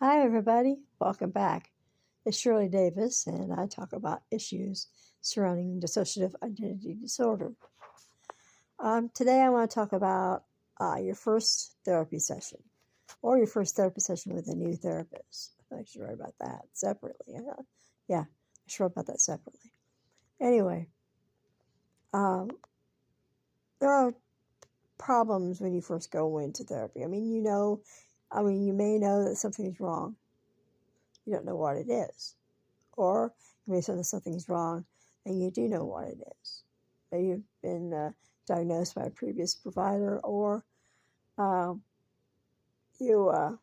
Hi, everybody. Welcome back. It's Shirley Davis, and I talk about issues surrounding dissociative identity disorder. Today, I want to talk about your first therapy session or your first therapy session with a new therapist. I should write about that separately. Yeah, I should write about that separately. Anyway, there are problems when you first go into therapy. You may know that something's wrong. You don't know what it is. Or you may say that something's wrong and you do know what it is. Maybe you've been diagnosed by a previous provider, or you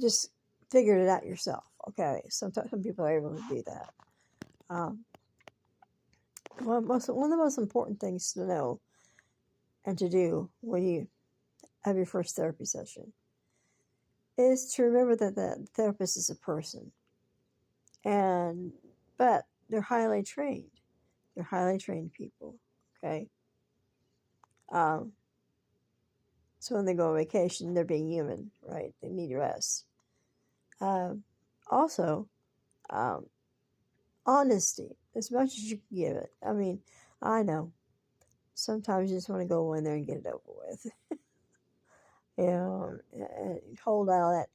just figured it out yourself. Okay, some people are able to do that. One of the most important things to know and to do when you have your first therapy session is to remember that the therapist is a person, but they're highly trained. They're highly trained people. Okay. So when they go on vacation, they're being human, right? They need rest. Also, honesty, as much as you can give it. I know sometimes you just want to go in there and get it over with. And hold out that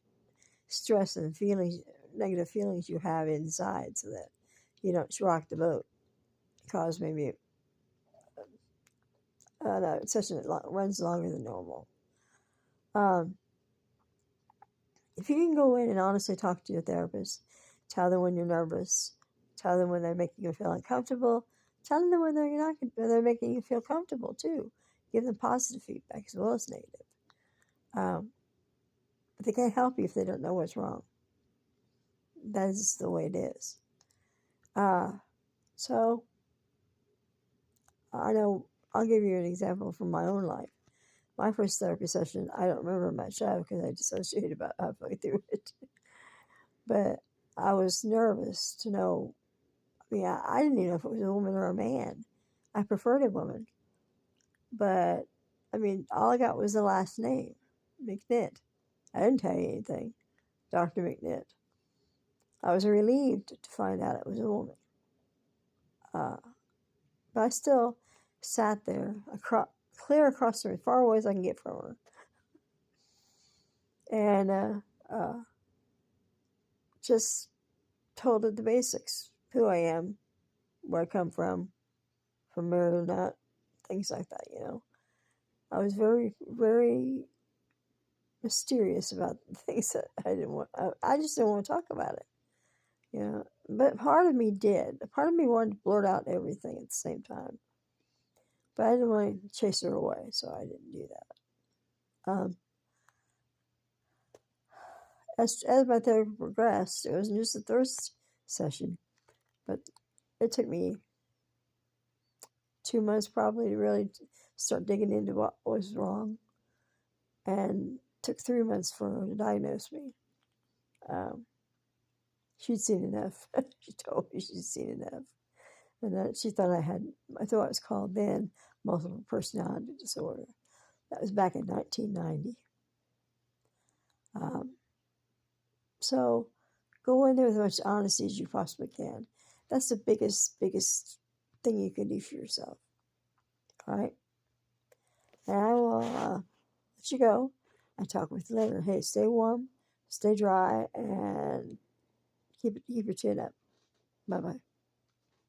stress and feelings, negative feelings you have inside, so that you don't rock the boat, cause maybe a session that runs longer than normal. If you can go in and honestly talk to your therapist, tell them when you're nervous, tell them when they're making you feel uncomfortable, tell them when they're making you feel comfortable too. Give them positive feedback as well as negative. But they can't help you if they don't know what's wrong. That is the way it is. So I know I'll give you an example from my own life. My first therapy session, I don't remember much of because I dissociated about halfway through it. But I was nervous to know. I didn't even know if it was a woman or a man. I preferred a woman. But, all I got was the last name, McNitt. I didn't tell you anything. Dr. McNitt. I was relieved to find out it was a woman. But I still sat there, clear across the room, far away as I can get from her. And just told her the basics. Who I am, where I come from married or not, things like that, I was very, very mysterious about things that I didn't want. I just didn't want to talk about it, But part of me did. Part of me wanted to blurt out everything at the same time. But I didn't want to chase her away, so I didn't do that. As my therapy progressed, it was just the third session, but it took me 2 months probably to really start digging into what was wrong, and took 3 months for her to diagnose me. She'd seen enough. She told me she'd seen enough, and that she thought I thought it was called then multiple personality disorder. That was back in 1990. So go in there with as much honesty as you possibly can. That's the biggest thing you can do for yourself. All right? And I will let you go and talk with you later. Hey, stay warm, stay dry, and keep your chin up. Bye-bye.